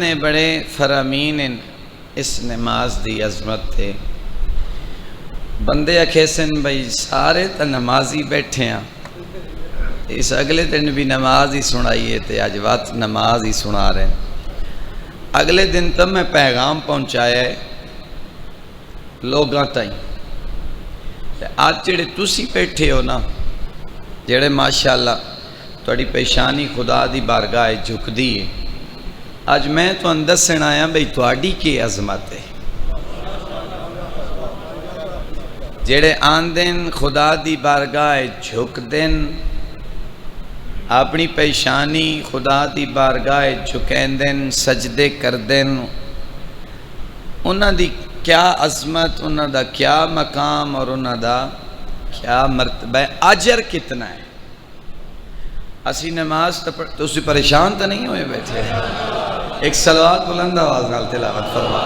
نے بڑے فرامین اس نماز دی عظمت تھے. بندے آکھے سن بھائی سارے تا نمازی بیٹھے ہیں، اس اگلے دن بھی نماز ہی سنائیے تے آج وقت نماز ہی سنا رہے ہیں. اگلے دن تب میں پیغام پہنچایا ہے لوگاں تائیں. آج جڑے تسی بیٹھے ہو نا، جڑے ماشاءاللہ تھوڑی پیشانی خدا دی بارگاہ جھک دی ہے، آج میں تو دسن آیا بھئی تھوڑی کی عظمت ہے. جڑے آن دن خدا دی بارگاہ جھک دن، اپنی پیشانی خدا دی بارگاہ جھکین دن، سجدے کر دن، انہاں دی کیا عظمت، انہاں دا کیا مقام اور انہاں دا کیا مرتبہ ہے، اجر کتنا ہے. اسی نماز تو اسی پریشان تو نہیں ہوئے بیٹھے. ایک صلوات بلند آواز نال تلاوت فرما.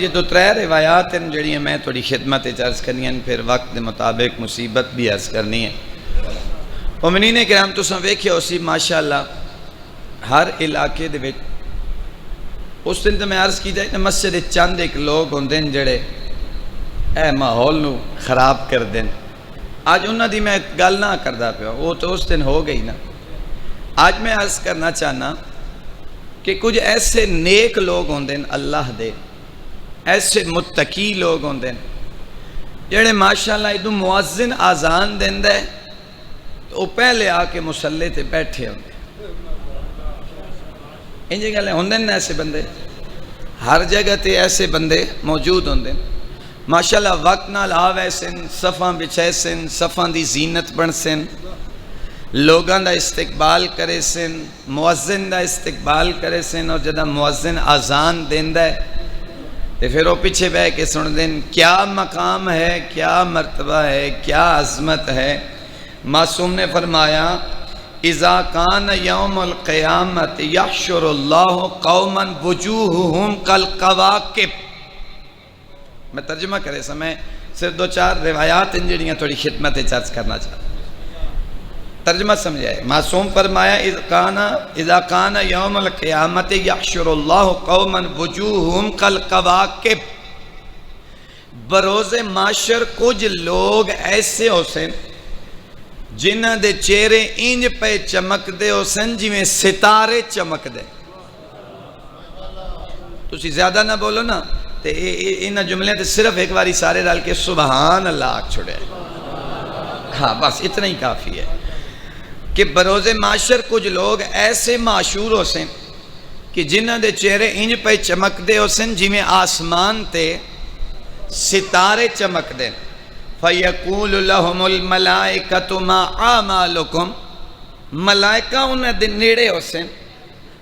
یہ دو ترے روایات ہیں جڑی میں تھوڑی خدمت عرض کرنی ہیں، پھر وقت دے مطابق مصیبت بھی عرض کرنی ہے. مومنین کرام تساں ویکھیا اسی ماشاءاللہ ہر علاقے دے وچ اس دن تو میں عرض کیتا ہے مسجد چند ایک لوگ ہوندے ہیں جڑے اے ماحول نو خراب کر دیں. آج انہاں دی میں گل نہ کردا پیا، وہ تو اس دن ہو گئی نا. آج میں عرض کرنا چاہنا کہ کچھ ایسے نیک لوگ ہوندے ہیں اللہ دے، ایسے متقی لوگ ہوندے ہیں جڑے ماشاءاللہ ادو مؤذن آزان دیندا ہے تو وہ پہلے آ کے مصلی تے بیٹھے ہوندے. انجی گلیں ہوندے ہیں ایسے بندے، ہر جگہ تے ایسے بندے موجود ہوندے ہیں. ماشاءاللہ وقت نال آوے سن، صفاں بچھے سن، صفاں دی زینت بن سن، لوگاں دا استقبال کرے سن، مؤذن دا استقبال کرے سن، اور جدہ مؤذن آزان دیندہ ہے تو پھر وہ پیچھے بہ کے سن دیں. کیا مقام ہے، کیا مرتبہ ہے، کیا عظمت ہے. معصوم نے فرمایا اذا کان یوم القیامت یحشر اللہ قوما وجوہہم کالقواقب. میں ترجمہ کرے سمیں صرف دو چار روایات ان جڑیاں تھوڑی خدمت چرچ کرنا چاہتا. ترجمہ سمجھائے. معصوم فرمایا اذا کان یوم القیامت یحشر اللہ قوما وجوہہم کالقواقب. بروز معاشر کچھ لوگ ایسے ہو سن جنہ دے چہرے انج پہ چمک دے ہو سن جی میں ستارے چمک دے. تسی زیادہ نہ بولو نا تے انہاں جملے تے صرف ایک باری سارے رل کے سبحان اللہ آکھ چھوڑے. ہاں بس اتنا ہی کافی ہے کہ بروز معاشر کچھ لوگ ایسے معشور ہو سن کہ جنہ دے چہرے انج پہ چمک دے ہو سن جی میں آسمان تے ستارے چمک دیں. فَيَقُولُ لَهُمُ الْمَلَائِكَةُ مَا أَعْمَالُكُمْ. ملائکہ انہاں دے نیڑے ہو سن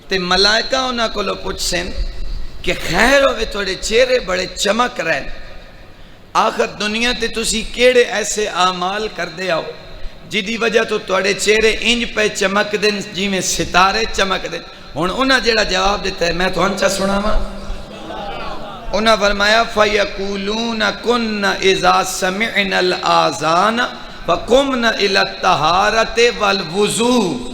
تے ملائکہ انہاں کو لو پوچھ سن کہ خیر ہوئے تھوڑے چہرے بڑے چمک رہے، آخر دنیا تے تسی کیڑے ایسے اعمال کر دے آؤ جدی وجہ تو تھوڑے چہرے انج پہ چمک دیں جی میں ستارے چمک دیں. انہاں جیڑا جواب دیتا ہے میں تو انچا سنا ماں. انہاں فرمایا فَيَقُولُونَ كُنَّ إِذَا سَمِعْنَا الْآذَانَ فَقُمْنَا إِلَى الطَّهَارَةِ وَالْوُضُوءِ.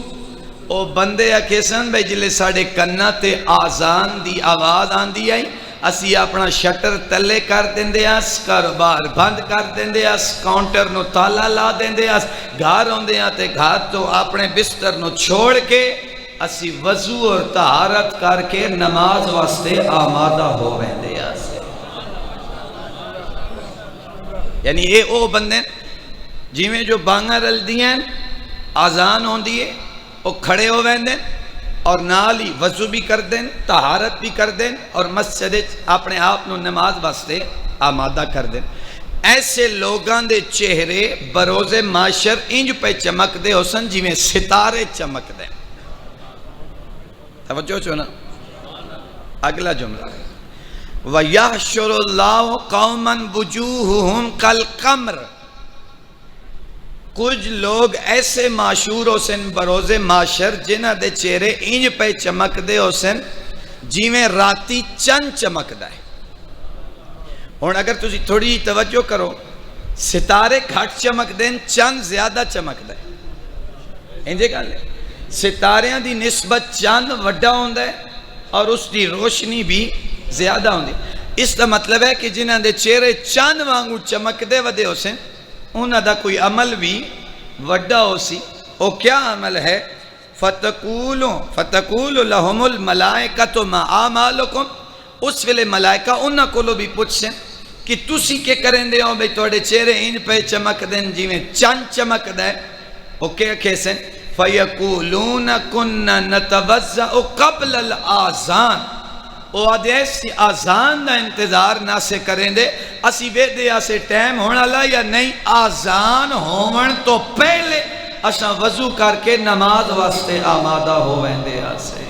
او بندے آکھے سن بھئی جلے ساڑے کنہ تے آزان دی آواز آن دی آئی اسی اپنا شٹر تلے کر دیندے آس، کاروبار بند کر دیندے آس، کاؤنٹر نو تالا لا دیندے آس، گھر ہوندے آتے گھر تو اپنے بستر نو چھوڑ کے اسی وضو اور طہارت کر کے نماز واسطے آمادہ ہو ویندے آس. یعنی یہ او بندے جی میں جو بانگا رل دیئے آزان ہون دیئے وہ کھڑے ہو ویندے اور نال ہی وضو بھی کر دیں، طہارت بھی کر دیں اور مسجد اپنے آپ نو نماز واسطے آمادہ کر دیں. ایسے لوگاں دے چہرے بروز معاشر انج پہ چمک دے ہو سن جی میں ستارے چمک دیں. توجہ چونا. اگلا جملہ وَيَحْشُرُ اللَّهُ قَوْمًا وُجُوهُهُمْ كَالْقَمْرِ. کچھ لوگ ایسے معشور ہو سن بروز معاشر جنہ دے چہرے انج پہ چمک دے ہو سن جی میں راتی چند چمک دا ہے. اور اگر تسی تھوڑی توجہ کرو ستارے گھٹ چمک دیں چند زیادہ چمک دیں. انجے گل ہے ستاریاں دی نسبت چاند وڈا ہوندا ہے اور اس دی روشنی بھی زیادہ ہوندی. اس دا مطلب ہے کہ جنہاں دے چہرے چاند وانگو چمک دے ودے ہو سن انہاں دا کوئی عمل بھی وڈا ہو سی. او کیا عمل ہے؟ فتقول لهم الملائکۃ ما اعمالکم. اس ویلے ملائکہ انہاں کولو بھی پوچھیں کہ تسی کے کریں دے ہو بھئی توڑے چہرے ان پہ چمک دیں جیویں چند چمک دے. او کیا کہسیں فَيَقُولُونَ كُنَّ نَتَوَزَّعُ قَبْلَ الْآذَانِ. او آدھے ایسی آذان دا انتظار نہ سے کریں دے اسی وے دے آسے ٹائم ہونا لا یا نہیں آذان ہون تو پہلے اساں وضو کر کے نماز واسطے آمادہ ہوئیں دے آسے.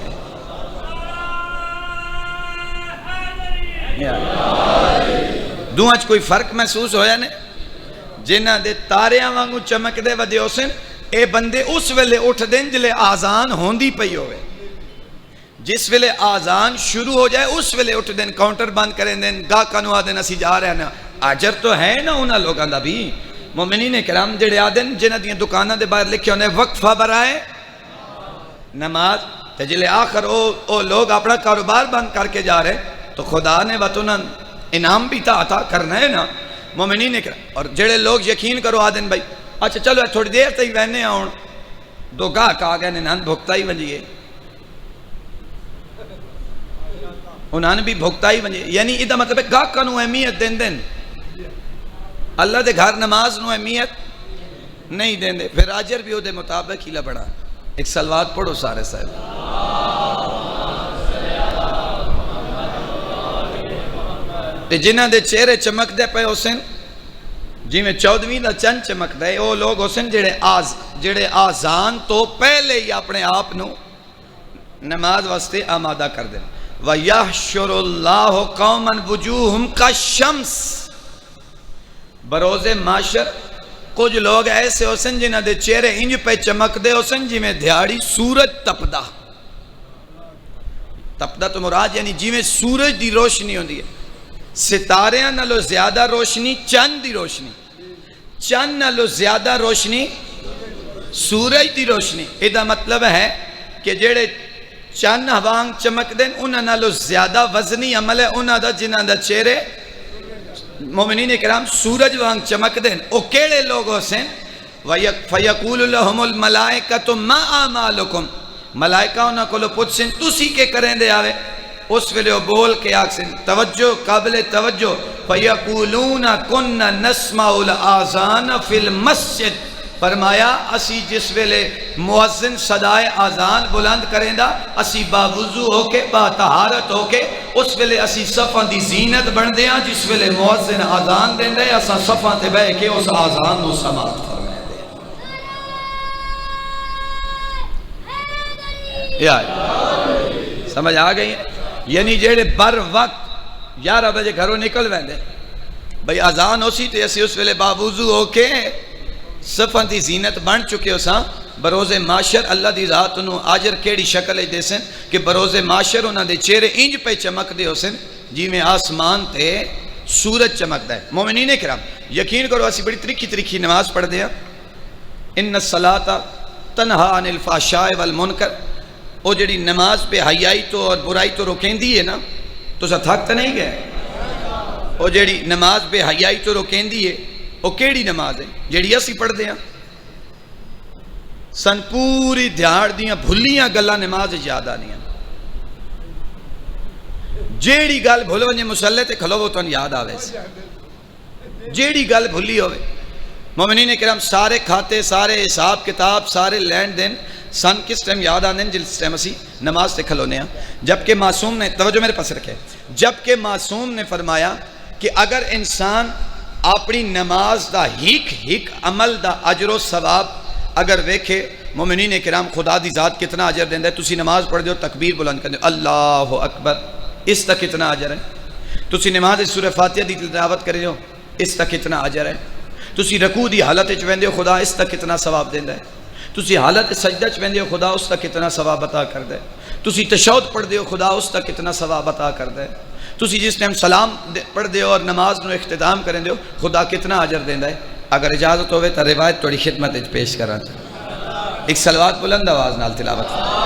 دوں آج کوئی فرق محسوس ہویا نے جنہ دے تاریاں وانگو چمک دے ودے ہوسن اے بندے اس ویلے اٹھ دیں جلے آذان ہوندی پئی ہوئے. جس ویلے آذان شروع ہو جائے اس ویلے اٹھ دیں کاؤنٹر بند کریں دیں گاہ کنو آدھیں اسی جا رہے ہیں. آجر تو ہے نا انہاں لوگاں دا بھی مومنین کرام جڑے آدھیں جنہ دیاں دکانہ دے باہر لکھے ہونے وقفہ برائے نماز. تے جلے آخر او لوگ اپنا کاروبار بند کر کے جا رہے تو خدا نے وطنہ انعام بھی تا عطا کرنا ہے نا مومنین کرام. اور جڑے لوگ یقین کرو آدھیں بھائی اچھا چلو تھوڑی دیر تھی وہنے آؤں دو گاہ کہا گئے نان بھوکتا ہی ونجیے انہوں نے بھی بھوکتا ہی ونجیے. یعنی ادھا مطلب ہے گاہ کا نو اہمیت دیں دیں اللہ دے گھر نماز نو اہمیت نہیں دیں دے. پھر آجر بھی ہو دے مطابق ہی لبڑا. ایک سلوات پڑھو سارے صاحب. جنہ دے چہرے چمک دے پہ حسین جی میں 14ویں دا چند چمک دے وہ لوگ حسین جڑے آزان تو پہلے ہی اپنے آپ نو نماز واسطے آمادہ کر دیں. وَيَحْشُرُ اللَّهُ قَوْمًا وُجُوهُمْ كَالشَّمْسِ. بروز معاشر کچھ لوگ ایسے حسین جنہ دے چہرے انج پہ چمک دے حسین جی میں دھیاڑی سورج تپدا. تپدا تو مراد یعنی جی میں سورج دی روشنی ہوندی ہے. ستاریاں نالو زیادہ روشنی چند دی روشنی. چند نالو زیادہ روشنی سورج دی روشنی. ایدہ مطلب ہے کہ جڑے چند ہوانگ چمک دیں انہاں نالو زیادہ وزنی عمل ہے انہاں دا جنہاں دا چہرے مومنین کرام سورج وانگ چمک دیں. او کیڑے لوگ ہو سیں فَيَقُولُ لَهُمُ الْمَلَائِكَةُ مَا أَعْمَالُكُمْ. ملائکہ انہاں کو لو پوچھیں تُسی کے کریں دے آوے. اس ویلے وہ بول کے آکسن توجہ قابل توجہ فَيَقُولُونَ كُنَّ نَسْمَعُ الْآذَانَ فِي الْمَسْجِدِ. فرمایا اسی جس ویلے مؤذن صدائے آذان بلند کریں دا اسی باوضو ہو کے باطہارت ہو کے اس ویلے اسی صفاں دی زینت بن دیاں. جس ویلے مؤذن آذان دیں دے اسا صفاں تے بے کے اس آذان نو سماعت فرمائے دے. سمجھ آ گئی ہے؟ یعنی جیڑے بر وقت 11 بجے گھروں نکل ویندے بھئی آذان ہو سی تے اسی اس ویلے باوضو ہو کے صفاں دی زینت بن چکے ہو ساں. بروز معاشر اللہ دی ذات انہوں آجر کیڑی شکل ہے دے سن کہ بروز معاشر انہوں دے چہرے انج پہ چمک دے ہو سن جی میں آسمان تے سورج چمک دے. مومنین کرام یقین کرو اسی بڑی تریکھی نماز پڑھ دیا. ان الصلاۃ تنہا عن الفحشاء والمنکر. وہ جڑی نماز پہ حیائی تو اور برائی تو روکیں دی ہے نا تو سا تھک تو نہیں گئے. وہ جڑی نماز پہ حیائی تو روکیں دی ہے وہ کیڑی نماز ہے جیڑی اسی پڑھ دیاں سن پوری دھیاڑ دیاں بھلیاں گلہ نماز یاد آنیاں. جیڑی گل بھولو ونجے مسلح تے کھلو وہ تو یاد آوے سے جیڑی گل بھلی ہوئے. مومنین کرام سارے کھاتے سارے حساب کتاب سارے لین دین سن کس ٹائم یاد آنے جس ٹائم اسی نماز تے کھلونے ہیں. جبکہ معصوم نے توجہ میرے پاس رکھے جبکہ معصوم نے فرمایا کہ اگر انسان اپنی نماز دا ہیک عمل دا اجر و ثواب اگر ویکھے مومنین کرام خدا دی ذات کتنا اجر دیندہ ہے. تسی نماز پڑھ دیو تکبیر بلند کر دیو اللہ اکبر اس تک کتنا اجر ہے. تسی نماز سورہ فاتحہ دی تلاوت کر دیو اس تک کتنا اجر ہے. تسی رکوع دی حالت وچ ویندے ہو خدا اس تک کتنا ثواب دیندہ ہے. تسی حالت سجدہ وچ ویندے ہو خدا اس تک کتنا ثواب عطا کردا ہے. تسی تشہد پڑھ دیو خدا اس تک کتنا ثواب عطا کردا ہے. تسی جس ٹائم سلام پڑھ دیو اور نماز نو اختتام کریں دیو خدا کتنا اجر دیندا ہے. اگر اجازت ہوئے تو روایت توڑی خدمت پیش کرا. ایک صلوات بلند آواز نال تلاوت فرمائیں۔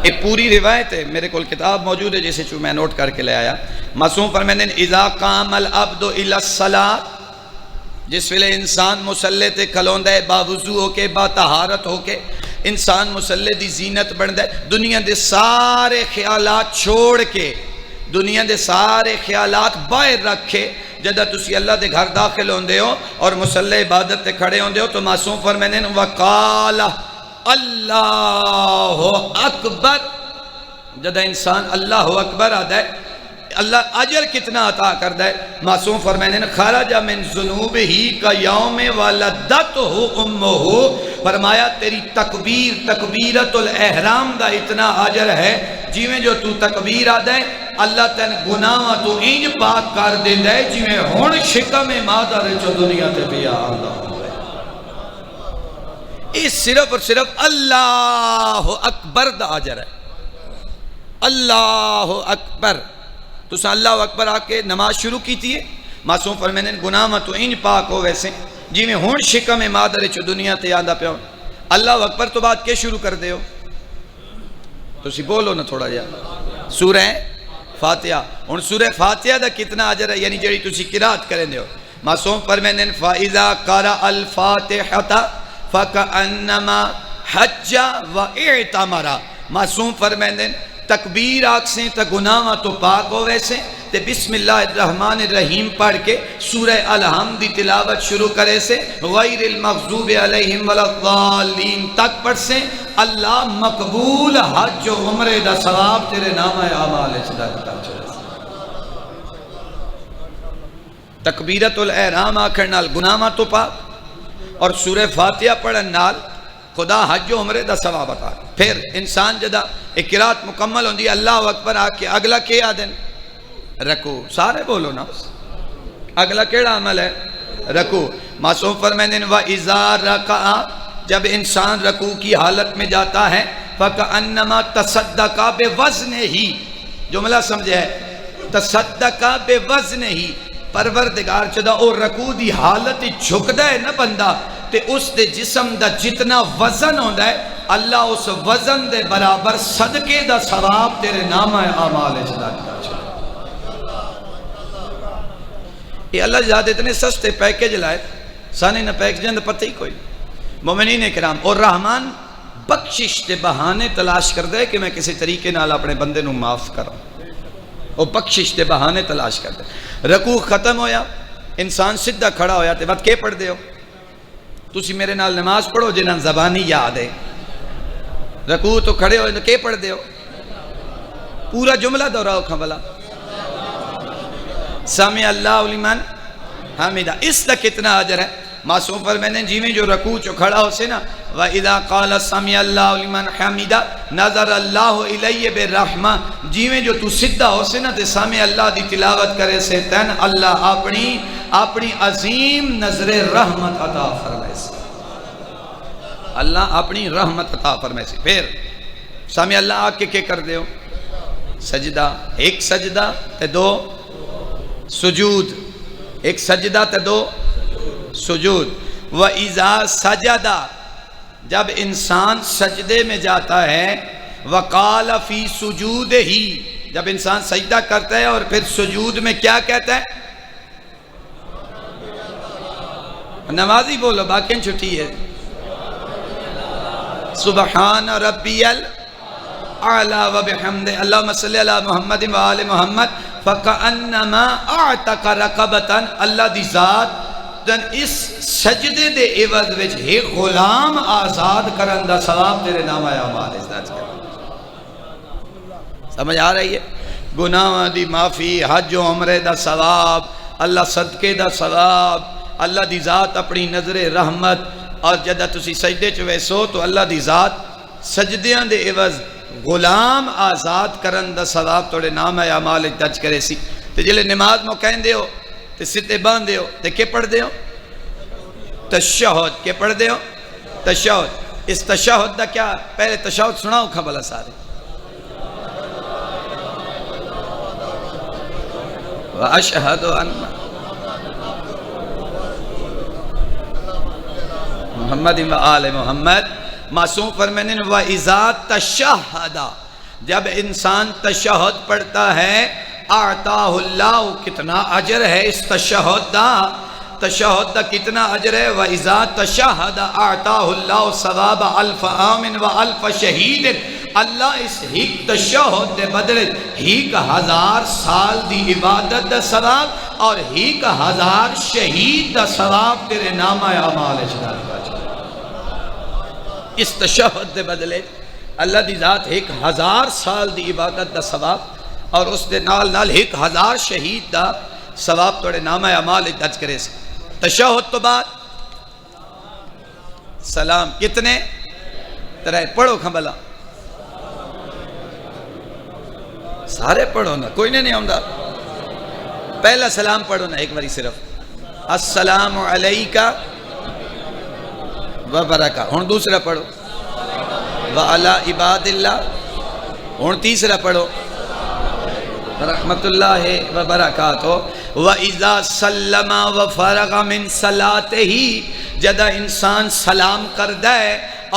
ایک پوری روایت ہے، میرے کول کتاب موجود ہے جسے میں نوٹ کر کے لے آیا۔ معصوم فرمائے اذا قام العبد الى الصلاۃ، جس ویلے انسان مسلح تے کھلوندا ہے باوضو ہو کے، با طہارت ہو کے، انسان مسلح دی زینت بندا ہے، دنیا دے سارے خیالات چھوڑ کے، دنیا دے سارے خیالات باہر رکھے، جدہ تسی اللہ دے گھر داخل ہوندے ہو اور مسلح عبادت تے کھڑے ہوندے ہو تو معصوم فرمائے وقال اللہ اکبر، جدہ انسان اللہ اکبر آدھا ہے اللہ اجر کتنا عطا کردہ ہے؟ معصوم فرمائے خرج من ذنوبہ کا یوم ولدتہ امہ، فرمایا تیری تکبیر تکبیرت الاحرام دا اتنا اجر ہے جیویں جو تو تکبیر آدھا ہے اللہ تین گناہ تو انج پاک کر دیندہ ہے جیویں ہون شکم مادر جو دنیا تے پیا اللہ ہوئے۔ اس صرف اور صرف اللہ اکبر دا اجر ہے، اللہ اکبر۔ تو سا اللہ اکبر آکے نماز شروع کی تھی ہے، معصوم فرمائے گناہ تو انج پاک ہو ویسے جی میں ہون شکم مادر چو دنیا تے آدھا پہ ہو۔ اللہ اکبر تو بات کے شروع کر دے ہو تو سی بولو نا تھوڑا جا سورہ فاتحہ۔ ان سورہ فاتحہ دا کتنا عجر ہے، یعنی جڑی تسی قرات کریں دے ہو۔ معصوم فرمائے فَإِذَا قَرَأَ الْفَاتِحَةَ فَكَأَنَّمَا حَجَّ وَإِعْتَمَرَ، معصوم فرمائے تکبیر آگ سے تا گناہ تو پاک ہو ویسے تے بسم اللہ الرحمن الرحیم پڑھ کے سورہ الحمد دی تلاوت شروع کرے سے غیر المغضوب علیہم ولا الضالین تک پڑھ سے اللہ مقبول حج و عمرے دا ثواب تیرے نام اعمال صدا کتاب چلے۔ تکبیرت الاحرام آکھر نال گناہ تو پاک اور سورہ فاتحہ پڑھن نال خدا حج و عمرے دا ثواب عطا۔ پھر انسان جدا ایک قرات مکمل ہوندی اللہ اکبر آکے اگلا کیا دن رکو، سارے بولو نا، اگلا کیڑا عمل ہے رکو۔ معصوم فرمائے وَإِذَا رَكَعَ، جب انسان رکوع کی حالت میں جاتا ہے فَكَأَنَّمَا تَصَدَّقَ بِوَزْنِهِ، جملہ سمجھے ہے تصدقہ بِوَزْنِهِ، پروردگار چدا اور رکوع دی حالت جھکدا ہے نا بندہ تے اس دے جسم دا جتنا وزن ہوندہ ہے اللہ اس وزن دے برابر صدقے دا ثواب تیرے نام اعمال صدا کتاب چلے۔ یہ اللہ جہاں اتنے سستے پیکج لائے سانے نہ پیکجیں دا پتہ ہی کوئی۔ مومنین اکرام، اور رحمان بخشش دے بہانے تلاش کر دے کہ میں کسی طریقے نال اپنے بندے نو معاف کروں، اور بخشش دے بہانے تلاش کر دے۔ رکوع ختم ہویا، انسان سدھا کھڑا ہویا تے بعد کے پڑھ دے ہو؟ تسی میرے نال نماز پڑھو جنہاں زبانی یاد ہے، رکوع تو کھڑے ہوئے تو کے پڑھ دے ہو؟ پورا جملہ دہراؤ کھبلا سامع اللہ لمن حمیدہ، اس دا کتنا اجر ہے؟ معصوم فرمائے جی میں جو رکوع چو کھڑا ہو سے نا وَإِذَا قَالَ سَمِعَ اللَّهُ لِمَنْ حَمِدَ نَظَرَ اللَّهُ إِلَيَّ بِالرَّحْمَةِ، جی میں جو تو سدھا ہو سے نا تے سامع اللہ دی تلاوت کرے سے تین اللہ اپنی عظیم نظر رحمت عطا فرمائے سے، اللہ اپنی رحمت عطا فرمائے سے۔ پھر سامع اللہ آکے کے کر دے ہو؟ سجدہ، ایک سجدہ تے دو سجود، ایک سجدہ تے دو سجود۔ وَإِذَا سَجَدَ، جب انسان سجدے میں جاتا ہے وَقَالَ فِي سُجُودِهِ، جب انسان سجدہ کرتا ہے اور پھر سجود میں کیا کہتا ہے؟ نمازی بولو باقین چھٹی ہے، سبحان ربی الاعلی و بحمد اللہم صلی علی محمد و آل محمد فَكَأَنَّمَا أَعْتَقَ رَقَبَةً، اللہ دی ذات اس سجدے دے عوض وچ ہے غلام آزاد کرن دا ثواب تیرے نام اعمال ازداد کر۔ سمجھ آ رہی ہے؟ گناہ دی معافی، حج و عمرے دا ثواب، اللہ صدقے دا ثواب، اللہ دی ذات اپنی نظر رحمت، اور جدہ تسی سجدے چوے سو تو اللہ دی ذات سجدیاں دے عوض غلام آزاد کرن دا ثواب توڑے نام اعمال ازداد کرے سی۔ تے جلے نماز مو کہیں دے ہو تے ستے باندھ دے ہو تے کے پڑھ دے ہو؟ تشہد، کے پڑھ دے ہو؟ تشہد۔ اس تشہد دا کیا؟ پہلے تشہد سناؤ کھا بلا سارے۔ وَأَشْهَدُ أَنَّ محمد و آل محمد. معصوم فرمانے وَإِذَا تَشَهَّدَ, جب انسان تشہد پڑھتا ہے اعطاہ اللہ, کتنا اجر ہے اس تشہد دا کتنا اجر ہے. وَإِذَا تَشَهَّدَ اعطاہ اللہ ثواب الف عام وَالف شہید, اللہ اس ہیک تشہد دے بدلے ہیک 1000 سال دی عبادت دا ثواب اور ہیک 1000 شہید دا ثواب تیرے نامہ اعمال اجدار کا. اس تشہد دے بدلے اللہ دی ذات ایک 1000 سال دی عبادت دا ثواب اور اس دے نال نال ایک 1000 شہید دا ثواب توڑے نامہ اعمال درج کرے سے. تشہد تو بعد سلام کتنے ترے پڑھو کھمبلا, سارے پڑھو نا, کوئی نہیں آؤں. پہلا سلام پڑھو نا ایک باری صرف, السلام علیکہ وبرکہ. ہون دوسرا پڑھو وعلی عباد اللہ. ہون تیسرا پڑھو رحمت اللہ وبرکاتہ. وَإِذَا سَلَّمَ وَفَرَغَ مِن صَلَاتِهِ, جدہ انسان سلام کر دے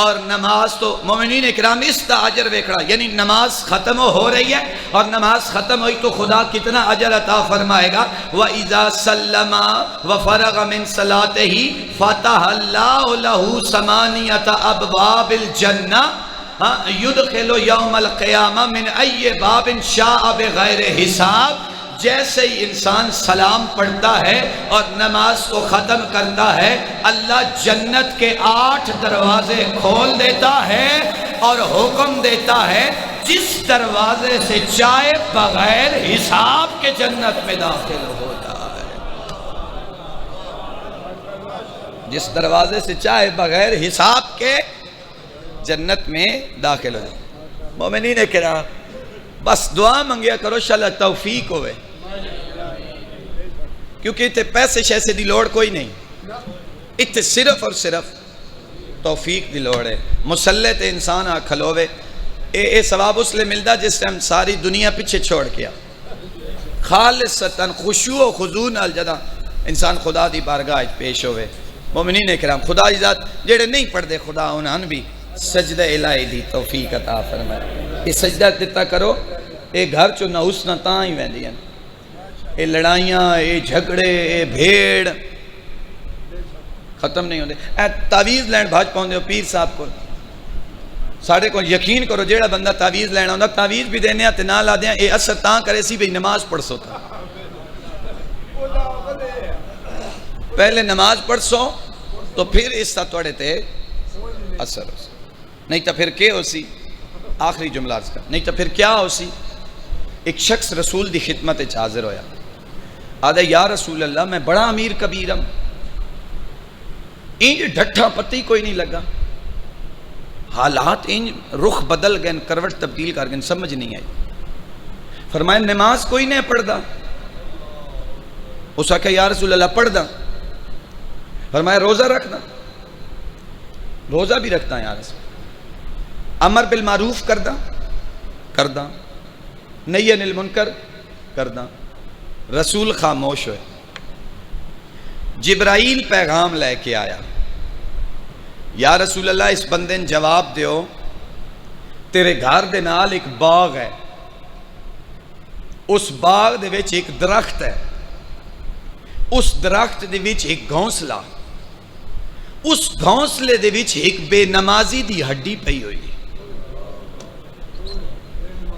اور نماز تو مومنین اکرام اس تا اجر ویکھڑا, یعنی نماز ختم ہو رہی ہے اور نماز ختم ہوئی تو خدا کتنا اجر عطا فرمائے گا. وَإِذَا سَلَّمَ وَفَرَغَ مِن صَلَاتِهِ فَتَحَ اللَّهُ لَهُ ثَمَانِيَةَ أَبْوَابِ الْجَنَّةِ يُدْخِلُ يَوْمَ الْقِيَامَةِ مِنْ أَيِّ بَابٍ شَاءَ بِغَيْرِ حساب. جیسے ہی انسان سلام پڑھتا ہے اور نماز کو ختم کرتا ہے, اللہ جنت کے 8 دروازے کھول دیتا ہے اور حکم دیتا ہے جس دروازے سے چاہے بغیر حساب کے جنت میں داخل ہوتا ہے. جس دروازے سے چاہے بغیر حساب کے جنت میں داخل ہو جائے. مومنین کرام بس دعا منگیا کرو انشاءاللہ توفیق ہوئے, کیونکہ اتنے پیسے شیسے دی لوڑ کوئی نہیں, اتنے صرف اور صرف توفیق دی لوڑ ہے. مسلح تے انسان آ کھلوے اے ثواب اس لئے ملدا جس ٹائم ساری دنیا پیچھے چھوڑ کیا, خالصتاً خشوع و خضوع نال جدا انسان خدا دی بارگاہ پیش ہوئے. مومنین کرام خدا دی ذات جڑے نہیں پڑھ دے خدا انہاں بھی سجدہ الہی دی توفیق عطا فرمائے. یہ سجدہ دیتا کرو, اے گھر چو نہ اس نہ تاں ہی ویندی ہیں, اے لڑائیاں اے جھگڑے اے بھیڑ ختم نہیں ہوندے. اے تعویز لین بھاج پاؤندے ہو پیر صاحب کو, ساڑھے کو یقین کرو جیڑا بندہ تعویز لینا ہوندہ تعویز بھی دینے آتے نہ لا دیں, اے اثر تاں کرے سی بھئی نماز پڑھ سو تھا. پہلے نماز پڑھ سو تو پھر اس تا توڑے تے اثر ہو سی, نہیں تو پھر کیا ہو سی. آخری جملہ اس کا, نہیں تو پھر کیا ہو سی. ایک شخص رسول دی خدمت حاضر ہویا, آدھے یا رسول اللہ میں بڑا امیر کبیرم, انج ڈھٹھا پتی کوئی نہیں لگا, حالات انج رخ بدل گئے, کروٹ تبدیل کر گئے, سمجھ نہیں آئی. فرمایا نماز کوئی نہیں پڑھ دا. اس آکھا یا رسول اللہ پڑھ دا. فرمایا روزہ رکھ دا. روزہ بھی رکھتا ہے یا رسول. امر بالمعروف کردہ کردہ, نہی عن المنکر کردہ. رسول خاموش ہوئے. جبرائیل پیغام لے کے آیا, یا رسول اللہ اس بندے نے جواب دیو, تیرے گھر دے نال ایک باغ ہے, اس باغ دے وچ ایک درخت ہے, اس درخت دے وچ ایک گھونسلا, اس گھونسلے دے وچ ایک بے نمازی دی ہڈی پئی ہوئی,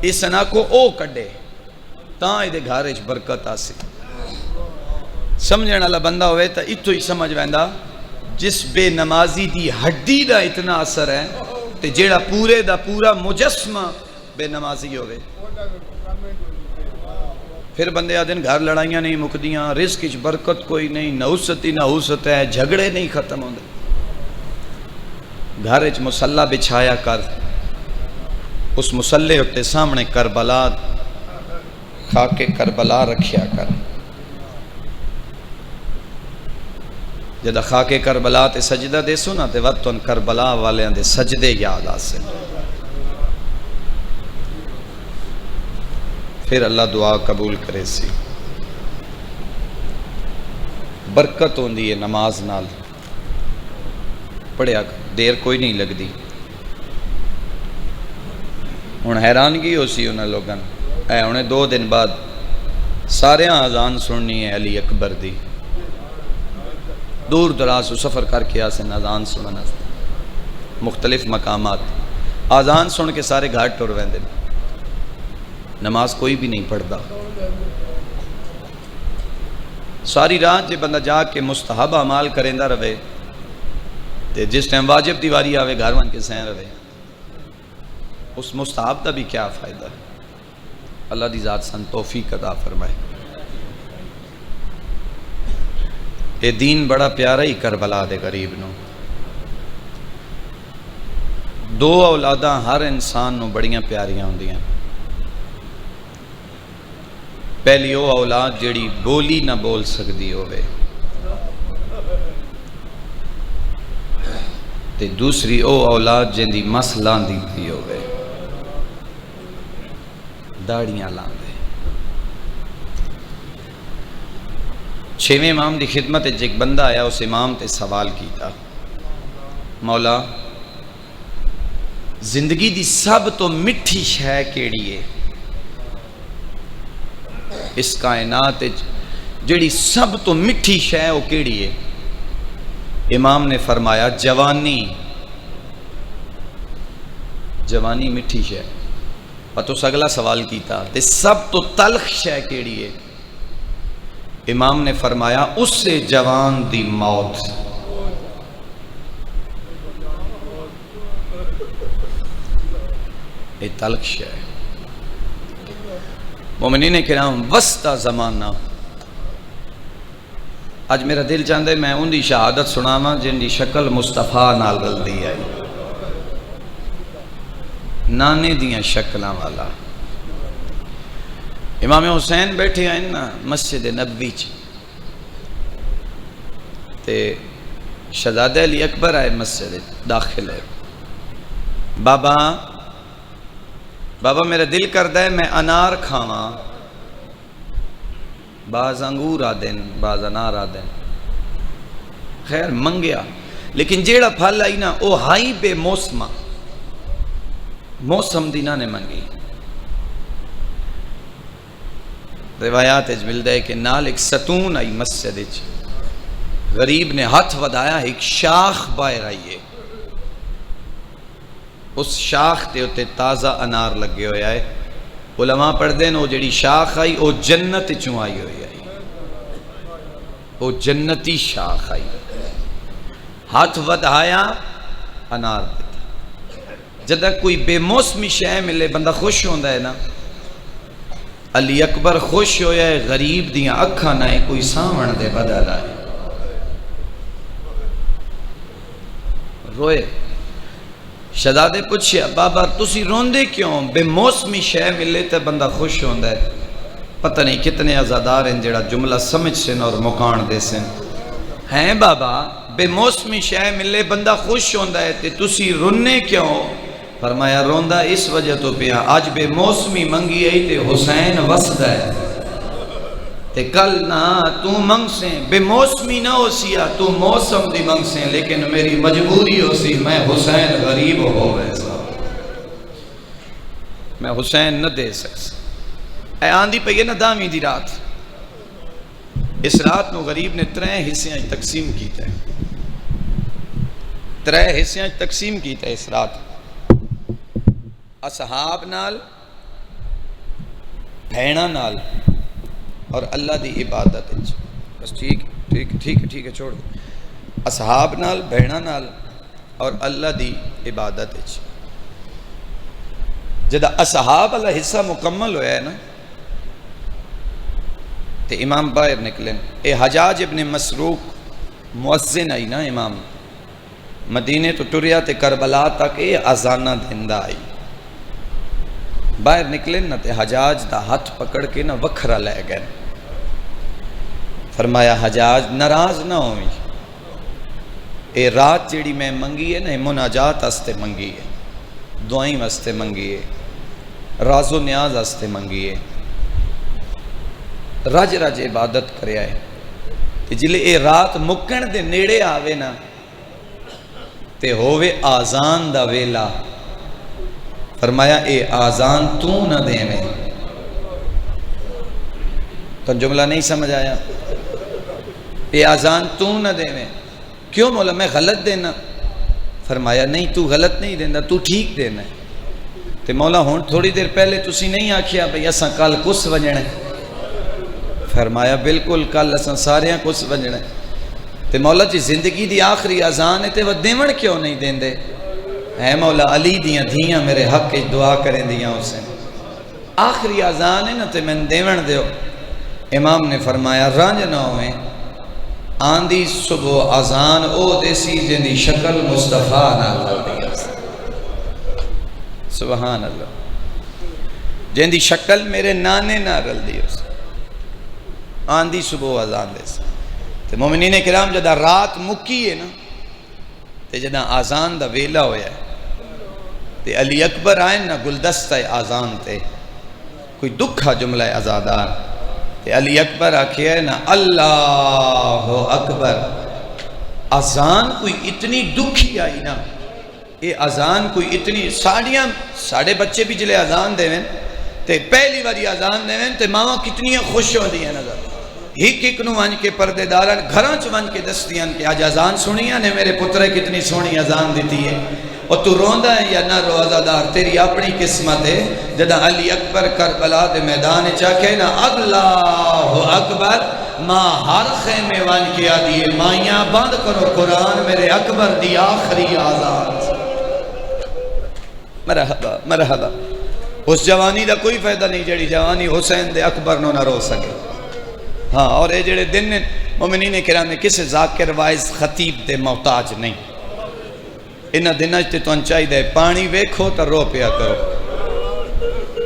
اس نا کو او کڈے تاں دے گھر وچ برکت آسی. سمجھنے والا بندہ ہوئے تا اتو ہی سمجھ ویندا جس بے نمازی دی ہڈی دا اتنا اثر ہے تے جیڑا پورے دا پورا مجسمہ بے نمازی ہوئے. پھر بندے آدھن گھر لڑائیاں نہیں مکدیاں, رزق وچ برکت کوئی نہیں, نحوستی نحوست ہے, جھگڑے نہیں ختم ہوندے. گھر وچ مصلی بچھایا کر, اس مصلی ہوتے سامنے کربلا خاک کربلا رکھیا کر. جدہ خاک کربلا تے سجدہ دے سنا تے وقت ان کربلا والے دے سجدے یاد آسے. پھر اللہ دعا قبول کرے سی. برکت ہوندی ہے نماز نال. پڑھیا دیر کوئی نہیں لگتی. ہوں حیرانگی ہو سی انہوں لوگوں اے انہیں 2 دن بعد سارے اذان سننی ہے علی اکبر دی. دور دراز سفر کر کے آسن اذان سننا مختلف مقامات. اذان سن کے سارے گھر ٹر ویندے. نماز کوئی بھی نہیں پڑھتا. ساری رات جے بندہ جا کے مستحب اعمال کریندا رہے تے جس ٹائم واجب دی واری آوے گھر ون کے سین رہے. اس مستحب دا بھی کیا فائدہ ہے. اللہ دی ذات سن توفیق عطا فرمائے. اے دین بڑا پیارا ہی کربلا دے غریب نو. 2 اولاداں ہر انسان نو بڑیاں پیاریاں ہوندیاں. پہلی وہ اولاد جیڑی بولی نہ بول سکتی ہوئے تے دوسری او اولاد جن دی مس لاندی پی ہوئے داڑیاں لاندے. 6ویں امام دی خدمت ایک بندہ آیا. اس امام تے سوال کیتا مولا زندگی دی سب تو مٹھی شے کیڑی ہے. اس کائنات جڑی سب تو مٹھی شے وہ کیڑی ہے. امام نے فرمایا جوانی. جوانی مٹھی شے. پتہ اس اگلا سوال کیتا تے سب تو تلخ شے کیڑی ہے. امام نے فرمایا اس سے جوان دی موت. یہ تلخ شے. مومنین کرام وسطا زمانہ اج میرا دل چاہتا ہے میں ان دی شہادت سناواں جن دی شکل مصطفیٰ نال رلدی آئی. نانے دیاں شکلاں والا. امام حسین بیٹھے ہیں نا مسجد نبوی چ تے شہزادہ علی اکبر آئے مسجد داخل ہے. بابا بابا میرا دل کردا ہے میں انار کھاواں. بعض انگور آدن بعض انار آدن. خیر منگیا لیکن جیڑا پھل آئی نا او ہائی بے موسم. موسم دی نہ نے منگی. روایات اج ملدا ہے کہ نال ایک ستون آئی مسجد اچ. غریب نے ہاتھ ودایا ایک شاخ باہر آئی ہے. اس شاخ تے اتے تازہ انار لگے ہوئے آئے. علماء پڑھ دین وہ جڑی شاخ آئی وہ جنت چوں آئی ہوئی آئی. وہ جنتی شاخ آئی. ہاتھ ودایا انار دیتا. جدہ کوئی بے موسمی شے ملے بندہ خوش ہوندہ ہے نا. علی اکبر خوش ہویا ہے غریب دیاں اکھاں نہ کوئی سامن دے بدل آئے. روئے. شہزادے پوچھیا بابا تسی روندے کیوں؟ بے موسمی شے ملے تے بندہ خوش ہوندہ ہے. پتہ نہیں کتنے عزادار ہیں جڑا جملہ سمجھ سن اور مکان دے سن. ہیں بابا بے موسمی شے ملے بندہ خوش ہوندہ ہے تے تسی رونے کیوں؟ فرمایا روندہ اس وجہ تو پیا آج بے موسمی منگی آئی تے حسین وسد ہے تے کل نہ تو منگ سیں. بے موسمی نہ ہو سیا تو موسم دی منگ سیں لیکن میری مجبوری ہو سی میں حسین غریب ہو ویسا. میں حسین نہ دے سکس. اے آندھی پہ نہ دامی دی رات. اس رات نو غریب نے 3 حصے تقسیم کیتا ہے. 3 حصے تقسیم کیتا ہے اس رات. اصحاب نال بھیڑا نال اور اللہ دی عبادت. بس ٹھیک ہے چھوڑ دو. اصحاب نال بھیڑا نال اور اللہ دی عبادت. جدہ اصحاب اللہ حصہ مکمل ہویا ہے نا تے امام باہر نکلیں. اے حجاج ابن مسروق مؤذن آئی نا امام مدینے تو ٹریا تے کربلا تک اے اذانہ دھندہ آئی. باہر نکلیں نا تے حجاج دا ہاتھ پکڑ کے نا وکھرا لے گئے. فرمایا حجاج ناراض نہ ہوئی. اے رات جیڑی میں منگی ہے نا مناجات استے منگی ہے. دعائیں واسطے منگی ہے. راز و نیاز استے منگی ہے. رج رج عبادت کریا ہے. جلے اے رات مکن دے نیڑے آوے نا تے ہووے آزان دا ویلا، فرمایا اے آزان تو نہ دے میں. تو جملہ نہیں سمجھ آیا؟ اے آزان تو نہ دے میں. کیوں مولا میں غلط دینا؟ فرمایا نہیں تو غلط نہیں دینا، تو ٹھیک دینا ہے. تے مولا ہون تھوڑی دیر پہلے تسی نہیں آکھیا بھئی اساں کل کس ونجنا ہے؟ فرمایا بالکل کل اساں ساریاں کس ونجنا ہے. تے مولا جی زندگی دی آخری آزان ہے تے وہ دیون کیوں نہیں دیندے؟ اے مولا علی دیاں دھیاں میرے حق کی دعا کریں دیاں اسے آخری آزان ہے نا تے میں دیون دیو. امام نے فرمایا رانج نہ ہوئے آندھی صبح آزان او دیسی جن دی شکل مصطفیٰ نہ لگی. سبحان اللہ. جن دی شکل میرے نانے نہ رل دی اس آندھی صبح آزان دیسی. تے مومنین کرام جدہ رات مکی ہے نا تے جدہ آزان دا ویلا ہویا ہے تے علی اکبر آئیں نا گلدستہ آزان تے کوئی دکھا جملہ ازادار تے علی اکبر آکھے ہے نا اللہ اکبر. آزان کوئی اتنی دکھی آئی نا، یہ آزان کوئی اتنی ساڑھے بچے بھی جلے آزان دے وین تے پہلی باری آزان دے وین تے ماما کتنی خوش ہو دی ہیں نظر. ہک نو ونج کے پردے داران گھران چ ونج کے دستیاں کہ آج آزان سنیاں نے میرے پترے کتنی سونی آزان دیتی ہے. اور تو روندا ہے یا نہ روزہ دار تیری اپنی قسمت ہے. جدہ علی اکبر کربلا دے میدان چاکے نا اللہ اکبر ماں ہر خیمے ون کے آدھی مائیاں بند کرو قرآن میرے اکبر دی آخری آزان. مرحبا مرحبا. اس جوانی دا کوئی فائدہ نہیں جڑی جوانی حسین دے اکبر نو نہ رو سکے. ہاں اور اے جڑے دن مومنین کرام میں کسے ذاکر وائز خطیب دے محتاج نہیں. انہاں دناں تے تو چاہیے دے پانی ویکھو تا رو پیا کرو.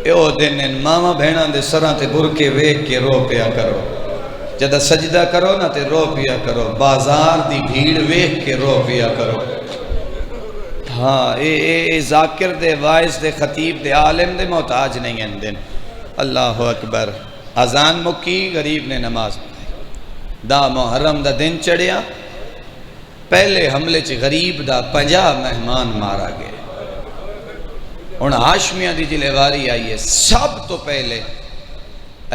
اے او دن ماما بہناں دے سراں تے برکے ویکھ کے رو پیا کرو. جدہ سجدہ کرو نا تے رو پیا کرو. بازار دی بھیڑ ویکھ کے رو پیا کرو. ہاں اے ذاکر دے وائز دے خطیب دے عالم دے محتاج نہیں ہیں دن. اللہ اکبر. اذان مکی غریب نے نماز پڑھی. دا محرم دا دن چڑھیا پہلے حملے چ غریب دا 50 مہمان مارا گئے. ان ہاشمیاں دی جلے واری آئی ہے سب تو پہلے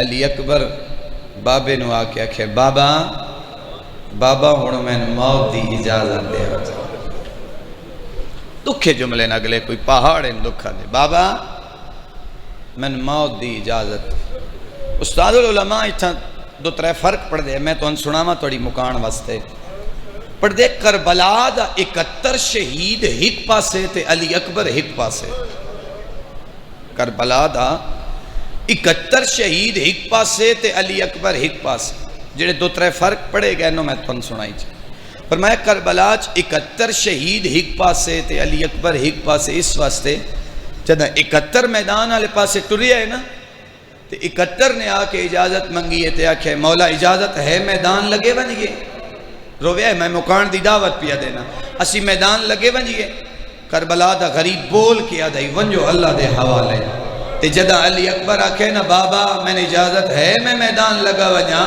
علی اکبر بابے نو آکے آکھے بابا ہن میں موت دی اجازت دے رہا. دکھے جملے نہ اگلے کوئی پہاڑ ان دکھا دے. بابا میں موت دی اجازت. استاد العلماء اتھا 2-3 فرق پڑھ دے میں تو ان سناما توڑی مکان واسطے پڑھ دے. کربلا دا 71 شہید ہک پاسے تے علی اکبر ہک پاسے. کربلا دا 71 شہید ہک پاسے تے علی اکبر ہک پاسے. جڑے 2-3 فرق پڑھے گئے نو میں تو ان سنائی چھے. فرمایا کربلا 71 شہید ہک پاسے تے علی اکبر ہک پاسے. اس واسطے جدہ 71 میدان آلے پاسے ٹریا ہے نا تے 71 نے آکے اجازت منگی ہے تے آکھے مولا اجازت ہے میدان لگے بنجئے. روے ہے میں مکان دی دعوت پیا دینا اسی میدان لگے بنجئے. کربلا دا غریب بول کیا دائی ونجو اللہ دے حوالے. تے جدہ علی اکبر آکھے نا بابا میں نے اجازت ہے میں میدان لگا ونجا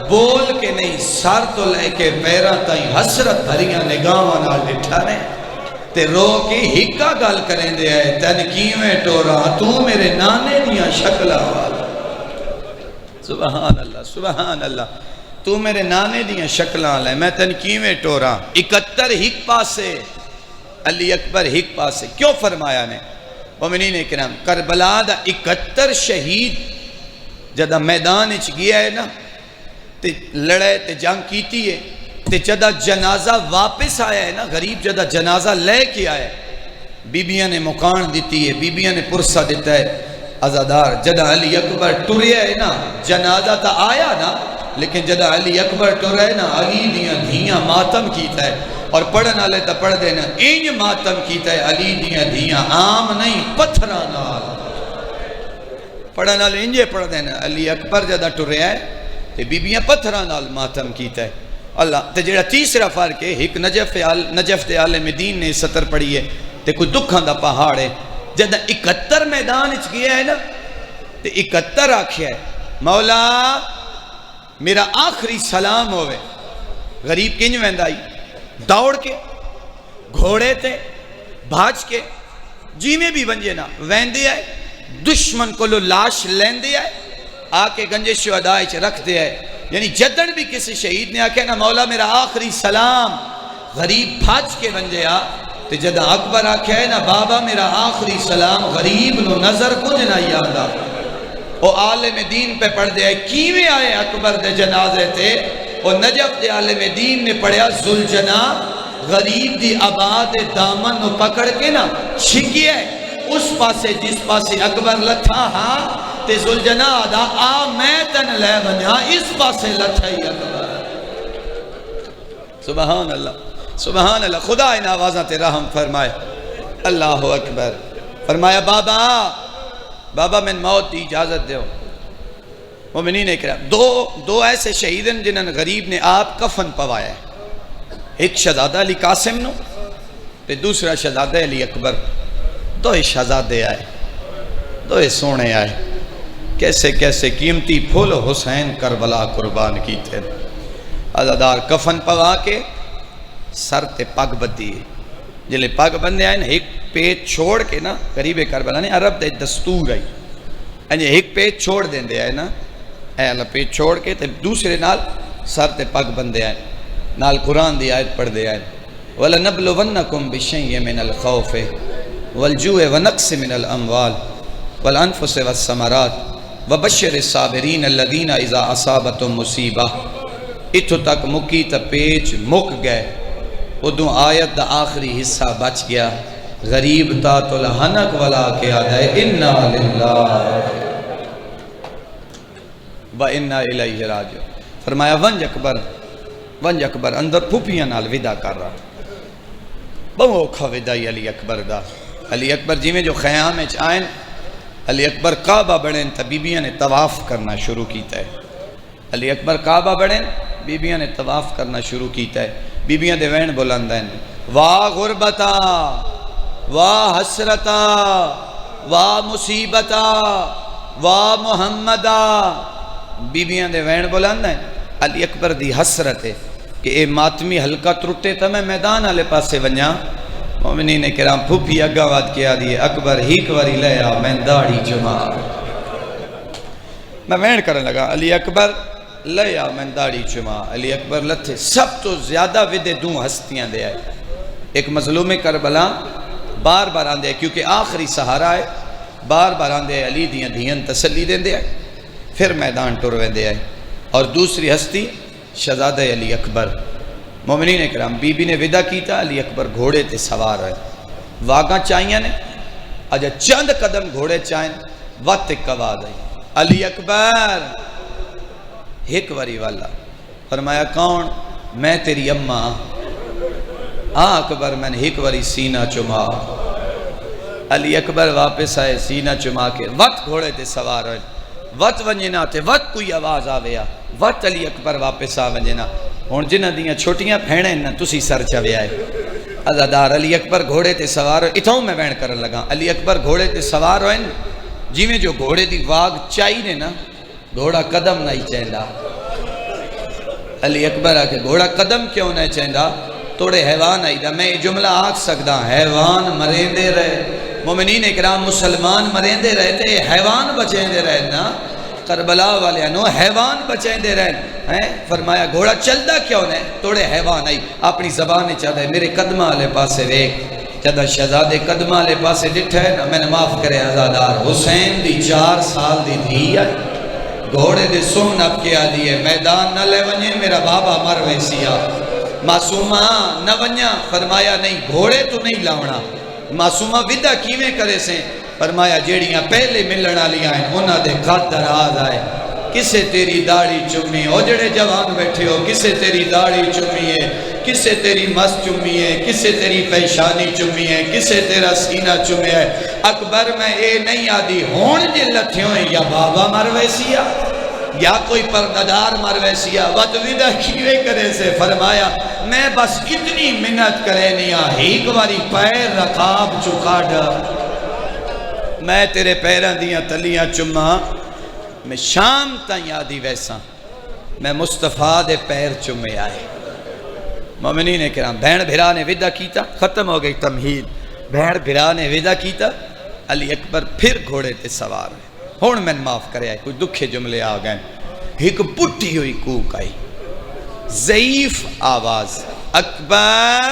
بول کے نہیں سار تو لے کے پیرا تائیں حسرت بھریاں نگاہاں نال ڈٹھا نے تے رو کے ہکا گل کریں دے آئے تن کیویں ٹورا تو میرے نانے دیاں شکلہ والا. سبحان اللہ سبحان اللہ. تو میرے نانے دیاں شکلاں لے میں تن کیویں ٹورا. 71 ہک پاسے علی اکبر ہک پاسے. کیوں فرمایا نے مومنین کرام کربلا دا 71 شہید جدہ میدان اچ گیا ہے نا تے لڑے تے جنگ کیتی ہے تے جدہ جنازہ واپس آیا ہے نا غریب جدہ جنازہ لے کے آیا ہے بیبیاں نے مکان دیتی ہے بیبیاں نے پرسہ دیتا ہے. عزادار جدہ علی اکبر ٹوریا ہے نا جنازہ تا آیا نا لیکن جدہ علی اکبر ٹوریا ہے نا علی دیاں دھیاں ماتم کیتا ہے. اور پڑھنا لے تا پڑھ دینا اینج ماتم کیتا ہے علی دیاں دھیاں عام نہیں پتھرہ نال. پڑھنا لے انجے پڑھ دینا علی اکبر جدہ ٹوریا ہے تے بیبیاں پتھرہ نال ماتم کیتا ہے. اللہ تے جڑا تیسرا فرق ہے ایک نجف تے عالم دین نے 70 پڑھی ہے تے کوئی دکھاں دا پہاڑ ہے. جدہ 71 میدان اچ گیا ہے نا تے 71 آکھیا ہے مولا میرا آخری سلام ہوئے. غریب کنج ویندائی دوڑ کے گھوڑے تے بھاج کے جی میں بھی ونجے نا ویندے آئے دشمن کو لو لاش لیندے آئے آکے گنج شہداء چ رکھ دے آئے. یعنی جدن بھی کسی شہید نے آکے نا مولا میرا آخری سلام غریب بھاج کے ونجے آ تے جدہ اکبر آکے ہے نا بابا میرا آخری سلام غریب نو نظر کچھ نہ یادا. او عالم دین پہ پڑھ دے آئے کیویں آئے اکبر دے جنازے تے او نجف دے عالم دین نے پڑھیا ذوالجنا غریب دی آباد دامن نو پکڑ کے نا چھکی ہے اس پاسے جس پاسے اکبر لتھا ہاں تے ذوالجنا آدھا آ میں تن لے بنیا اس پاسے لتھا ہی اکبر. سبحان اللہ سبحان اللہ. خدا ان آوازاں تے رحم فرمائے. اللہ اکبر. فرمایا بابا میں موت دی اجازت دیو. مومنین اکرام دو ایسے شہیدن جنہاں غریب نے آپ کفن پوایا ہے. ایک شہزادہ علی قاسم نو تے دوسرا شہزادہ علی اکبر. دو شہزادے آئے دو سونے آئے کیسے کیسے قیمتی پھول حسین کربلا قربان کی تھے. عزادار کفن پوا کے سر تے پگ بدی جلے پگ بندے آئے نا ایک پیٹ چھوڑ کے نا قریب کربلا نے عرب دے دستور آئی انجھے ایک پیٹ چھوڑ دیں دے آئے نا اے اللہ پیٹ چھوڑ کے تے دوسرے نال سر تے پگ بندے آئے نال قرآن دی آیت پڑھ دے آئے وَلَنَبْلُوَنَّكُمْ بِشَيْءٍ مِّنَ الْخَوْفِ وَالْجُوعِ وَنَقْصٍ مِّنَ الْأَمْوَالِ وَالْأَنفُسِ وَالثَّمَرَاتِ وَبَشِّرِ الصَّابِرِينَ الَّذِينَ إِذَا أَصَابَتْهُمْ مُصِیبَةٌ. اتھو تک مکی تا پیچ مک گئے ادھوں آیت دا آخری حصہ بچ گیا. غریب تا تو لہنک والا کیا دے اِنَّا لِلَّهِ وَإِنَّا إِلَيْهِ رَاجِعُونَ. فرمایا ونج اکبر اندر پھوپیاں نال ودا کر رہا. بہو اوکھا ودائی علی اکبر دا. علی اکبر جی میں جو خیام اچ آئیں علی اکبر کعبہ بڑھیں تا بیبیاں نے طواف کرنا شروع کیتا ہے. علی اکبر کعبہ بڑھیں بیبیاں نے طواف کرنا شروع کیتا ہے. بیبیاں دے وین بلندیں واہ غربتا واہ حسرتا واہ مصیبتا واہ محمدہ. بیبیاں دے وین بلندیں. علی اکبر دی حسرت ہے کہ اے ماتمی حلقہ ترٹے تا میں میدان آلے پاسے ونیا. مومنین کرام پھوپی اگاوات کیا دیئے اکبر ہیک واری لیا میں داڑھی جمع. میں وین کرنے لگا علی اکبر لیا میں داڑھی جمع. علی اکبر لتھے سب تو زیادہ ودے دوں ہستیاں دے آئے. ایک مظلوم کربلا بار بار آندے کیونکہ آخری سہارا ہے بار بار آندے علی دیاں دھیان تسلی دیں دے آئے پھر میدان ٹرویں دے آئے. اور دوسری ہستی شہزادہ علی اکبر. مومنین اکرام بی بی نے ودا کیتا علی اکبر گھوڑے تے سوار ہے. واگاں چاہیاں نے اجا چند قدم گھوڑے چاہیں وقت ایک آواز آئی علی اکبر. ایک واری والا فرمایا کون؟ میں تیری اماں. اکبر میں نے ایک واری سینہ چما. علی اکبر واپس آئے سینہ چما کے وقت گھوڑے تے سوار ہوئے. وقت ونجنا تے وقت کوئی آواز آویا وقت علی اکبر واپس آ ونجنا. ہون جنہ دیاں چھوٹیاں پھیڑیں نا تسی سر چوے آئے. عزادار علی اکبر گھوڑے تے سوار ہوئے. اتھاؤں میں وین کرن لگا. علی اکبر گھوڑے تے سوار ہوئے جی میں جو گھوڑے دی واگ چاہی نے نا گھوڑا قدم نہیں چاہندہ. علی اکبر آکے گھوڑا قدم کیوں نہیں چاہندہ؟ توڑے حیوان آئی دا. میں یہ جملہ آکھ سکتا حیوان مرین دے رہے. مومنین اکرام مسلمان مرین دے رہے تھے حیوان بچیں دے رہے نا. کربلا والے انہوں حیوان بچیں دے رہے. فرمایا گھوڑا چلدہ کیوں نہیں؟ توڑے حیوان آئی اپنی زبان چاہتا ہے میرے قدمہ آلے پاسے ویک. جدہ شہزادے قدمہ آلے پاسے ڈٹھا ہے نا میں نے معاف کرے عزادار حسین دی 4 سال دی دھی ہے گھوڑے دے سن اب کیا دیئے میدان نہ لے ونجے میرا بابا مر ویسیا. معصومہ نہ ونجا. فرمایا نہیں گھوڑے تو نہیں لاؤنا. معصومہ ودا کیویں کرے سے؟ فرمایا جیڑیاں پہلے ملنا لیا ہیں انہاں دے قد دراز آئے. کسے تیری داڑھی چمی او جڑے جوان بیٹھے ہو کسے تیری داڑھی چمی ہے کسے تیری مس چمی ہے کسے تیری پیشانی چمی ہے کسے تیرا سینہ چمی ہے. اکبر میں اے نہیں آدھی ہون جے لتھیوں یا بابا مرویسیا یا کوئی پردادار مرویسیا وقت ویدہ کیوے کرے سے؟ فرمایا میں بس اتنی منت کرے نیا ایک واری پیر رکاب چکا ڈا. میں تیرے پیران دیاں تلیاں چما میں شام تا یادی ویسا میں مصطفیٰ دے پیر چمے آئے. مومنین کرام بہن بھرا نے ودا کیتا، ختم ہو گئی تمہید، بہن بھرا نے ودا کیتا، علی اکبر پھر گھوڑے تے سوار ہے، ہون میں معاف کرے آئے، کوئی دکھے جملے آ گئے، ایک پٹی ہوئی کوک آئی، ضعیف آواز، اکبر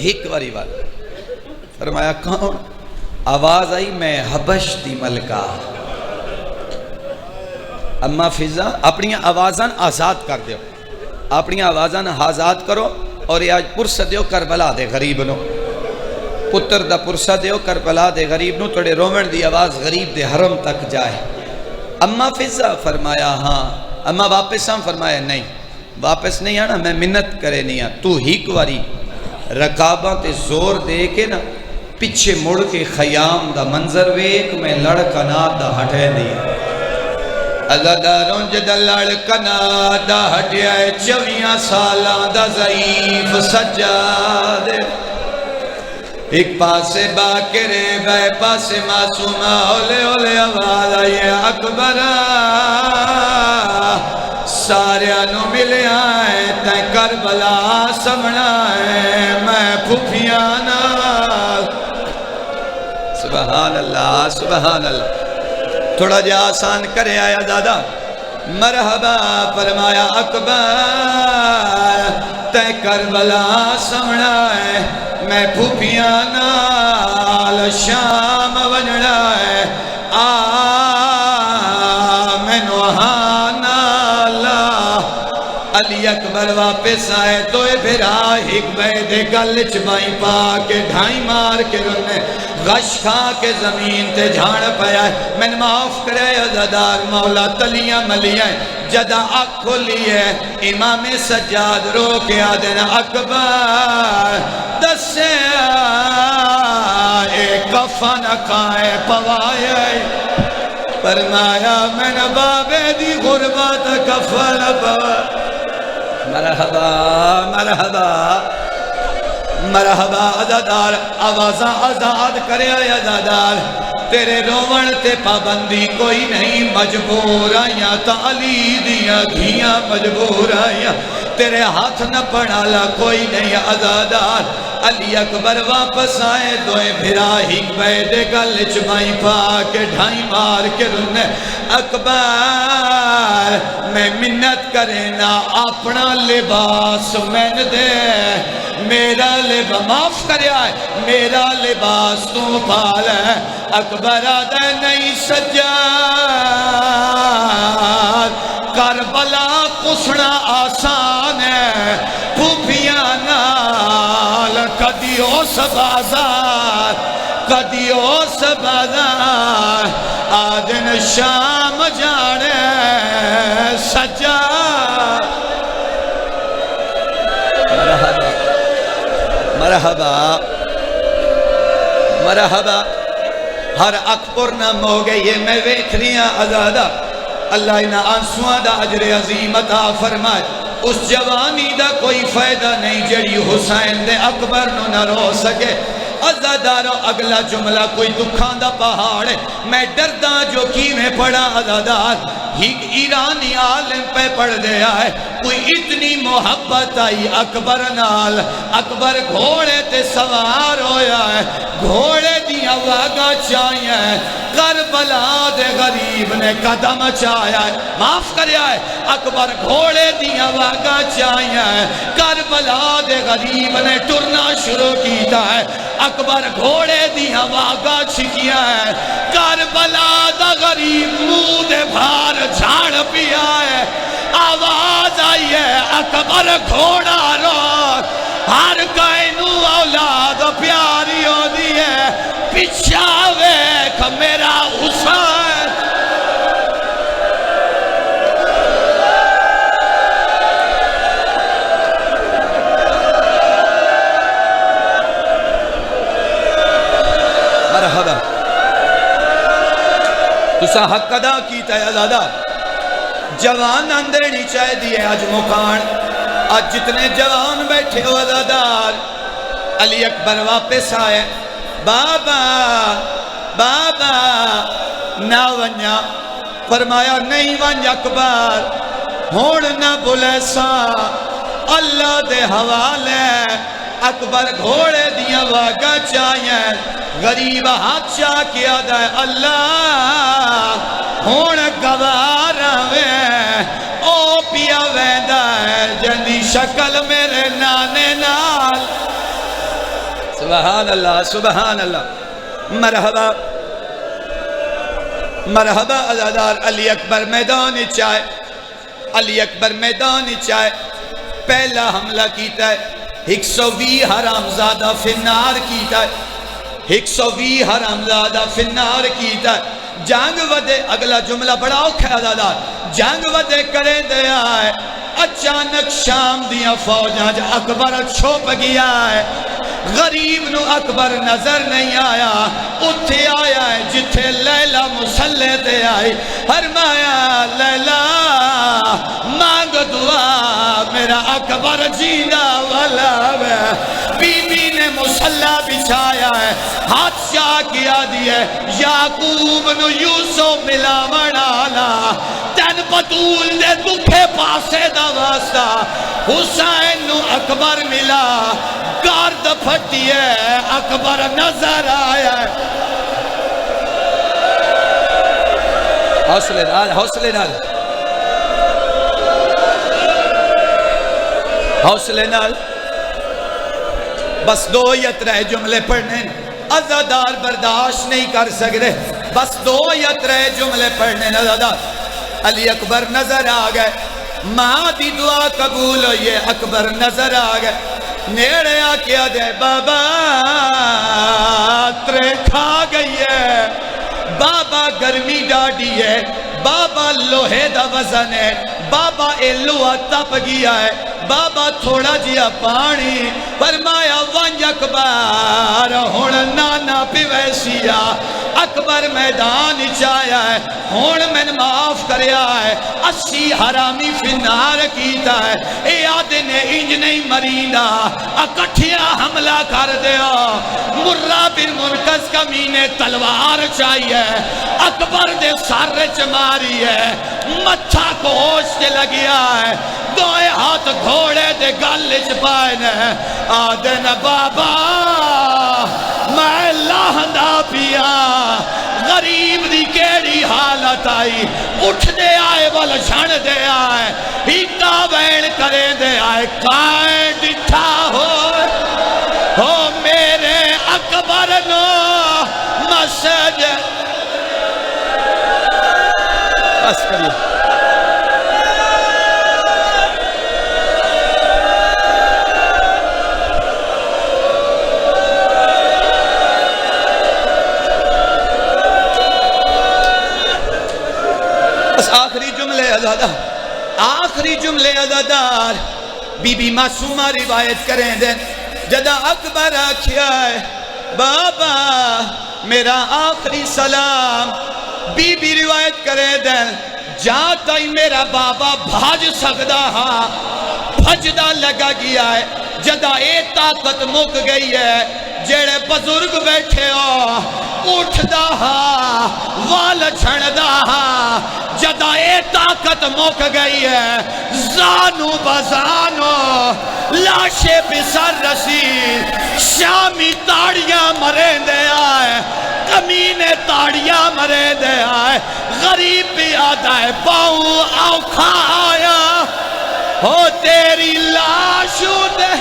ایک واری والا فرمایا کون؟ آواز آئی میں حبش دی ملکہ، اما فضا اپنی آوازاں آزاد کر دیو، اپنی آوازاں آزاد کرو، اور یہ آج پرسہ دیو کربلا دے غریب نو، پتر دا پرسہ دیو کربلا دے غریب نو، توڑے رومن دی آواز غریب دے حرم تک جائے۔ اما فضا فرمایا ہاں، اما واپس ہم فرمایا نہیں، واپس نہیں آنا، میں منت کرے نہیں آن، تو ہی کواری رکاباں تے زور دے کے نا پچھے مڑ کے خیام دا منظر ویک میں لڑکنا دا ہٹے نہیں، ازاداروں جدہ لڑکنا دا ہٹے آئے 24 سالاں دا ضعیف سجادے، ایک پاسے باکرے بے پاسے معصومہ، اولے اولے آواز آئیے اکبرہ، سارے انو ملے آئے تائیں کربلا سمنا ہے میں پھوپیانا، سبحان اللہ سبحان اللہ، تھوڑا جا آسان کرے آیا دادا، مرحبا فرمایا اکبر تائیں کربلا سمنا ہے میں پھوپیانا، شام ونڑا ہے آمین وحانا علی اکبر واپس آئے تو بھرا ایک بیدے گل چبائی پا کے ڈھائی مار کے رنے غش کھا کے زمین تے جھاڑ پیا ہے، میں معاف کرے عزادار مولا تلیاں ملیاں جدہ آنکھ کھولی ہے، امام سجاد رو کے آدھنا اکبر دسے آئے کفن کھائے پوائے، فرمایا میں نبابے دی غربت کفن پوائے، مرحبا مرحبا مرحبا عزادار، آوازاں آزاد کرے عزادار، تیرے رومن تے پابندی کوئی نہیں، مجبور آیاں تا علی دیاں گھیاں مجبور آیاں، تیرے ہاتھ نہ پڑھالا کوئی نہیں عزادار، علی اکبر واپس آئے دوئے بھرا ہی بیدے گل چمائی پا کے ڈھائی مار کے رنے، اکبر میں منت کرے نا اپنا لباس میں دے، میرا لباس معاف کرے آئے، میرا لباس تو پال ہے، اکبر آدھے نہیں سجاد کربلا پسنا آسان ہے، پھوپیاں نال کدیو سبازار کدیو سبازار، آدن شام جانے سجاد، مرحبا مرحبا، ہر اکبر نام ہو گئے، یہ میں ویکھ رہا عزادہ، اللہ انہا آنسوان دا عجر عظیم عطا فرمائے، اس جوانی دا کوئی فائدہ نہیں جڑی حسین دے اکبر نو نہ رو سکے، عزاداروں اگلا جملہ کوئی دکھان دا پہاڑ ہے، میں ڈردہ جو کی میں پڑھا عزادار، ایک ایرانی عالم پہ پڑھ دیا ہے، کوئی اتنی محبت آئی اکبر نال، اکبر گھوڑے تے سوار ہویا ہے، گھوڑے دیا واگا چاہیا ہے، کربلا دے غریب نے قدم چاہیا ہے، معاف کریا ہے، اکبر گھوڑے دیا واگا چاہیا ہے، کربلا دے غریب نے ٹرنا شروع کیتا ہے، اکبر گھوڑے دیا واگا چھکیا ہے، کربلا دا غریب منہ دے بھار جھاڑ پیا ہے، آواز آئی ہے اکبر گھوڑا رو، ہر کائنو اولاد پیاری ہو دی ہے، پچھا ویکھ میرا حسین، مرحبا، تسا حق ادا کیتا ہے عزادہ، جوان اندرنی چاہے دیئے آج مکان، آج جتنے جوان بیٹھے ہو عزادار، علی اکبر واپس آئے، بابا بابا نہ ونیا، فرمایا نہیں ونیا اکبر، ہوڑ نہ بلے سا، اللہ دے حوالے اکبر گھوڑے دیا واگا چاہیے غریب ہاتھ چاہ کیا دے اللہ ہون گوارا میں او پیا ویندہ ہے جندی شکل میرے نانے نال سبحان اللہ سبحان اللہ مرحبا مرحبا عزادار علی اکبر میدان چاہے علی اکبر میدان چاہے پہلا حملہ کیتا ہے 120 حرامزادہ فنار کیتا ہے 120 حرامزادہ فنار کیتا ہے جنگ ودے اگلا جملہ بڑا اوکھا ہے عزادار جنگ ودے کریں دے آئے اچانک شام دیا فوجاں جا اکبر چھوپ گیا ہے غریب نو اکبر نظر نہیں آیا اتھے آیا ہے جتھے لیلہ مسلح دے آئی فرمایا لیلہ مانگ دعا میرا اکبر جینا والا ہے بی بی نے مسلح بچھایا ہے ہاتھ چاہ کیا دیئے یعقوب نو یوسف ملا منالا تن بطول دے دکھے پاسے دا واسطہ حسین نو اکبر ملا گارد پھٹی ہے اکبر نظر آیا ہے حوصلے نال حوصلے نال حوصلے نال بس دو یا ترے جملے پڑھنے عزادار برداشت نہیں کر سکتے بس دو یا ترے جملے پڑھنے عزادار علی اکبر نظر آگئے ماں دی دعا قبول ہوئے اکبر نظر آگئے نیڑے آکیا دے بابا ترے کھا گئی ہے بابا گرمی ڈاڑی ہے بابا لوہے دا وزن ہے بابا ایلوہ تپ گیا ہے بابا تھوڑا جیا پانی فرمایا ونج اکبر ہون نانا پی ویسیا اکبر میدان چایا ہے ہون میں معاف کریا ہے 80 حرامی فنار کیتا ہے اے آدھے نے انج نہیں مرینا اکٹھیا حملہ کر دیا مرہ بن منکس کمینے تلوار چاہیے اکبر دے سر چماری ہے مچھا کوش کے لگیا ہے دوئے ہاتھ گھوڑے دے گل چپائنے آدھے نا بابا میں لاہندہ پیا غریب دی کیڑی حالت آئی اٹھ دے آئے والا جھن دے آئے ہیکا وین کرے دے آئے کائیں ڈٹھا ہو میرے اکبر نو مسجد بس کریے آخری جملے عزادار بی بی معصومہ روایت کریں دیں جدا اکبر آکھیا ہے بابا میرا آخری سلام بی بی روایت کریں دیں جاتا ہی میرا بابا بھاج سکدا ہاں بھجدہ لگا گیا ہے جدا اے طاقت مک گئی ہے جیڑے بزرگ بیٹھے ہو اٹھ دا ہاں وال چھڑ دا ہاں جدا اے طاقت مک گئی ہے زانو بزانو لاشے بسر رسید شامی تاڑیاں مرے دے آئے کمینے تاڑیاں مرے دے آئے غریب بھی آدھا ہے پاؤں اوکھا آیا ہو تیری لاشو دے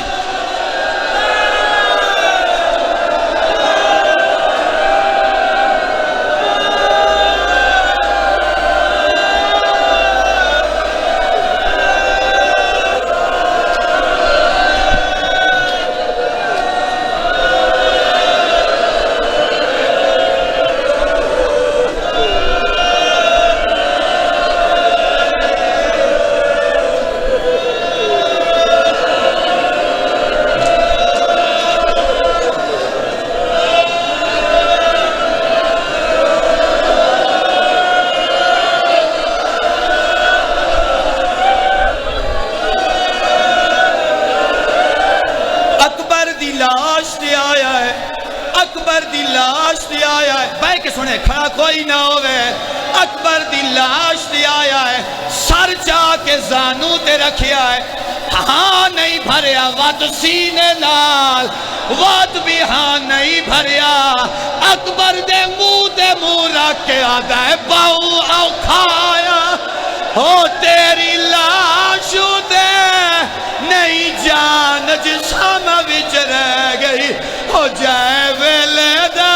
سنے کھڑا کوئی نہ ہوئے اکبر دی لاش دی آیا ہے سر چاہ کے زانو تے رکھیا ہے ہاں نہیں بھریا ود سینے نال واد بھی ہاں نہیں بھریا اکبر دے منہ رکھ کے آدھا ہے باؤ او کھایا ہو تیری لاش دے نہیں جان جسم وچ رہ گئی ہو جائے ویلے دا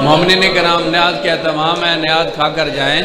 مومنین کرام نیاز کے اہتمام ہے، نیاز کھا کر جائیں.